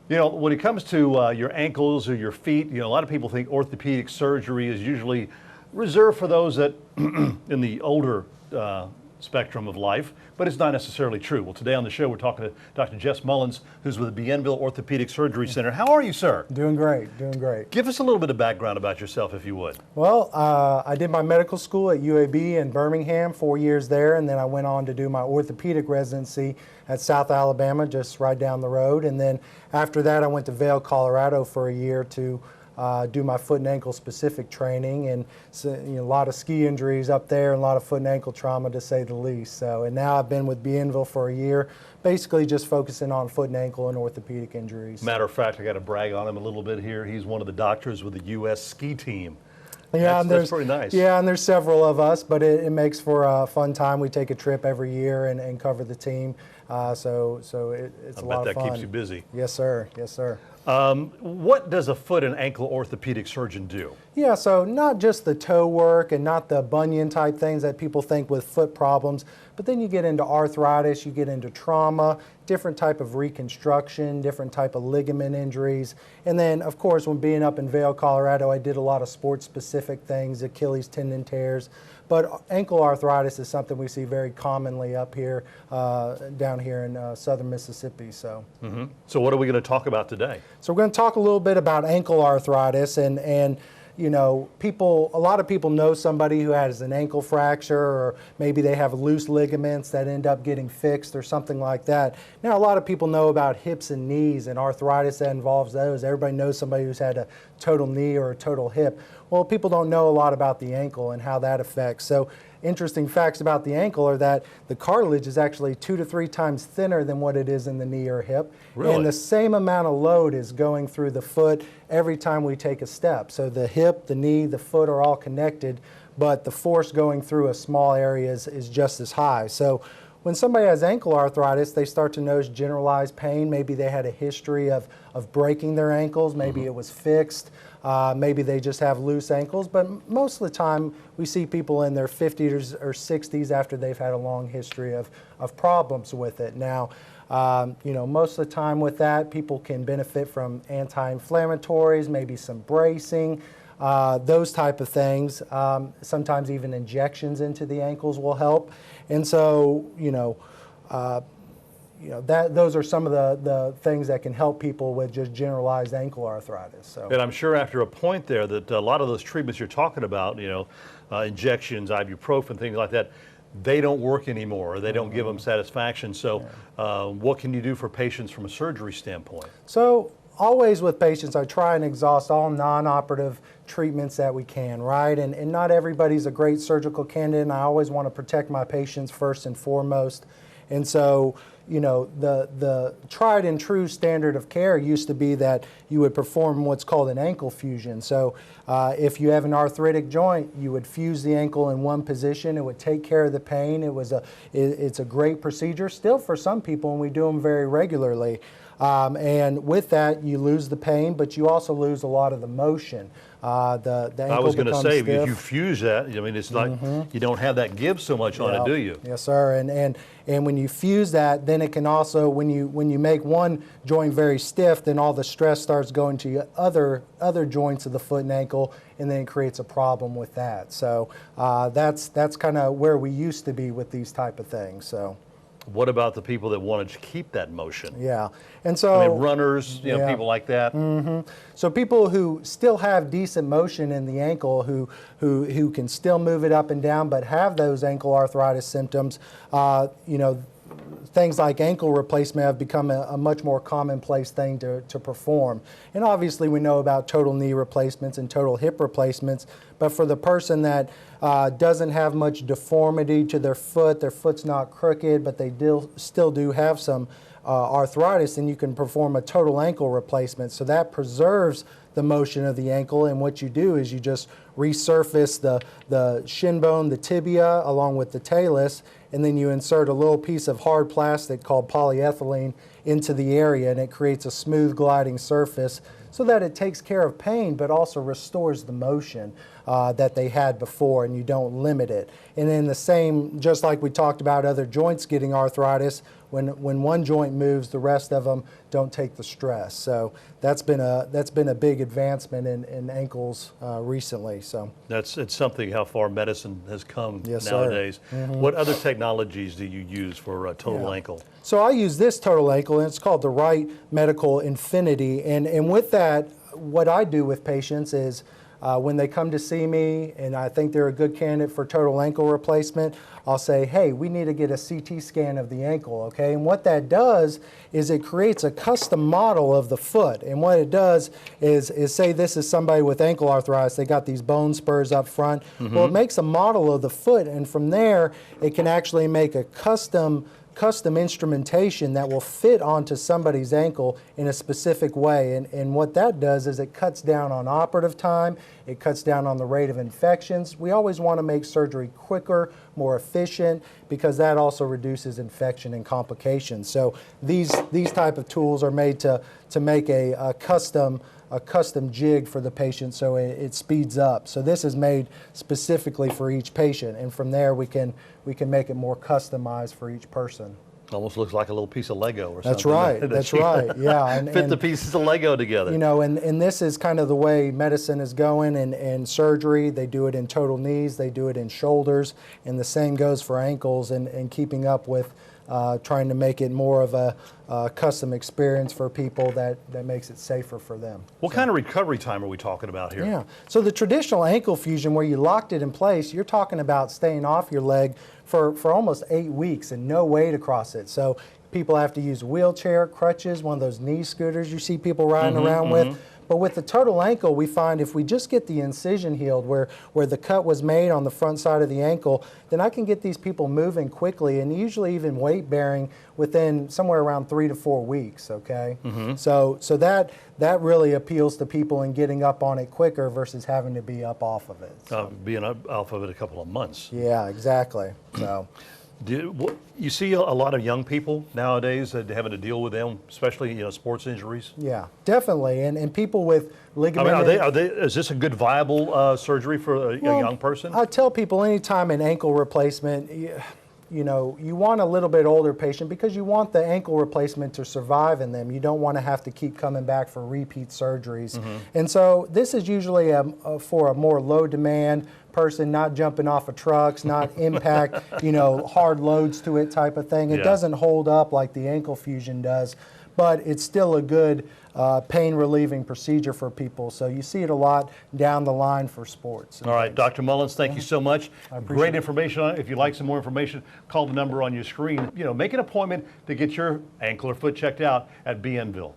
You know, when it comes to your ankles or your feet, you know, a lot of people think orthopedic surgery is usually reserved for those that in the older spectrum of life, but it's not necessarily true. Well, today on the show, we're talking to Dr. Jess Mullins, who's with the Bienville Orthopedic Surgery Center. How are you, sir? Doing great, doing great. Give us a little bit of background about yourself, if you would. Well, I did my medical school at UAB in Birmingham, 4 years there, and then I went on to do my orthopedic residency at South Alabama, just right down the road. And then after that, I went to Vail, Colorado for a year to do my foot and ankle specific training, and so, you know, a lot of ski injuries up there and a lot of foot and ankle trauma, to say the least. So, and now I've been with Bienville for a year, basically just focusing on foot and ankle and orthopedic injuries. Matter of fact, I got to brag on him a little bit here. He's one of the doctors with the U.S. ski team. Yeah, that's pretty nice. Yeah, and there's several of us, but it makes for a fun time. We take a trip every year and cover the team, so it's a lot of fun. I bet that keeps you busy. Yes, sir. Yes, sir. What does a foot and ankle orthopedic surgeon do? Yeah, so not just the toe work and not the bunion type things that people think with foot problems, but then you get into arthritis, you get into trauma, different type of reconstruction, different type of ligament injuries. And then, of course, when being up in Vail, Colorado, I did a lot of sports-specific things, Achilles tendon tears. But ankle arthritis is something we see very commonly up here, down here in southern Mississippi. So, So what are we going to talk about today? So we're going to talk a little bit about ankle arthritis, and you know, a lot of people know somebody who has an ankle fracture, or maybe they have loose ligaments that end up getting fixed or something like that. Now, a lot of people know about hips and knees and arthritis that involves those. Everybody knows somebody who's had a total knee or a total hip. Well, people don't know a lot about the ankle and how that affects. So, interesting facts about the ankle are that the cartilage is actually 2 to 3 times thinner than what it is in the knee or hip. Really? And the same amount of load is going through the foot every time we take a step. So the hip, the knee, the foot are all connected, but the force going through a small area is just as high. So when somebody has ankle arthritis, they start to notice generalized pain. Maybe they had a history of breaking their ankles. Maybe it was fixed. Maybe they just have loose ankles. But most of the time, we see people in their 50s or 60s after they've had a long history of problems with it. Now, you know, most of the time with that, people can benefit from anti-inflammatories, maybe some bracing, those type of things. Sometimes even injections into the ankles will help. And so, those are some of the things that can help people with just generalized ankle arthritis. So. And I'm sure after a point there that a lot of those treatments you're talking about, you know, injections, ibuprofen, things like that, they don't work anymore, or they don't give them satisfaction. So what can you do for patients from a surgery standpoint? So always with patients, I try and exhaust all non-operative treatments that we can, right? And not everybody's a great surgical candidate, and I always want to protect my patients first and foremost. And so, you know, the tried and true standard of care used to be that you would perform what's called an ankle fusion. So if you have an arthritic joint, you would fuse the ankle in one position. It would take care of the pain. It's a great procedure still for some people, and we do them very regularly. And with that, you lose the pain, but you also lose a lot of the motion. The ankle I was going to say, stiff. if you fuse that, I mean, it's like you don't have that give so much on it, do you? Yes, sir. And when you fuse that, then it can also, when you make one joint very stiff, then all the stress starts going to other joints of the foot and ankle, and then it creates a problem with that. So that's kind of where we used to be with these type of things. So. What about the people that wanted to keep that motion? Yeah, and so I mean, runners, you know, people like that. So people who still have decent motion in the ankle, who can still move it up and down, but have those ankle arthritis symptoms, you know, things like ankle replacement have become a much more commonplace thing to perform. And obviously we know about total knee replacements and total hip replacements, but for the person that doesn't have much deformity to their foot's not crooked, but they still do have some arthritis, then you can perform a total ankle replacement. So that preserves the motion of the ankle, and what you do is you just resurface the shin bone, the tibia, along with the talus, and then you insert a little piece of hard plastic called polyethylene into the area, and it creates a smooth gliding surface so that it takes care of pain but also restores the motion that they had before, and you don't limit it. And then the same, just like we talked about other joints getting arthritis, when one joint moves, the rest of them don't take the stress. So that's been a big advancement in ankles recently. So it's something how far medicine has come Yes, nowadays. sir. Mm-hmm. What other technologies do you use for total ankle? So I use this total ankle, and it's called the Right Medical Infinity. And with that, what I do with patients is when they come to see me and I think they're a good candidate for total ankle replacement, I'll say, hey, we need to get a CT scan of the ankle, okay? And what that does is it creates a custom model of the foot. And what it does is say this is somebody with ankle arthritis, they got these bone spurs up front. Mm-hmm. Well, it makes a model of the foot, and from there, it can actually make a custom instrumentation that will fit onto somebody's ankle in a specific way. And what that does is it cuts down on operative time, it cuts down on the rate of infections. We always want to make surgery quicker, more efficient, because that also reduces infection and complications. So these type of tools are made to make a custom jig for the patient, so it speeds up. So this is made specifically for each patient, and from there we can make it more customized for each person. Almost looks like a little piece of Lego or That's something. right. That's right. Yeah. And, Fit the pieces of Lego together. You know, and this is kind of the way medicine is going in surgery. They do it in total knees, they do it in shoulders, and the same goes for ankles, and keeping up with trying to make it more of a custom experience for people that makes it safer for them. What kind of recovery time are we talking about here? Yeah, so the traditional ankle fusion where you locked it in place, you're talking about staying off your leg for almost 8 weeks and no weight across it. So people have to use a wheelchair, crutches, one of those knee scooters you see people riding around with. But with the total ankle, we find if we just get the incision healed where the cut was made on the front side of the ankle, then I can get these people moving quickly and usually even weight bearing within somewhere around 3 to 4 weeks, okay? So that really appeals to people in getting up on it quicker versus having to be up off of it. So. Being up off of it a couple of months. Yeah, exactly. So. You see a lot of young people nowadays that having to deal with them, especially sports injuries. Yeah, definitely, and people with ligament. I mean, is this a good viable surgery for a young person? I tell people anytime an ankle replacement, you want a little bit older patient because you want the ankle replacement to survive in them. You don't want to have to keep coming back for repeat surgeries. And so this is usually for a more low demand person, not jumping off of trucks, not impact, hard loads to it type of thing. It doesn't hold up like the ankle fusion does, but it's still a good pain relieving procedure for people. So you see it a lot down the line for sports. All right, Dr. Mullins, thank you so much. Great it. information on it. If you'd like some more information, call the number on your screen. Make an appointment to get your ankle or foot checked out at Bienville.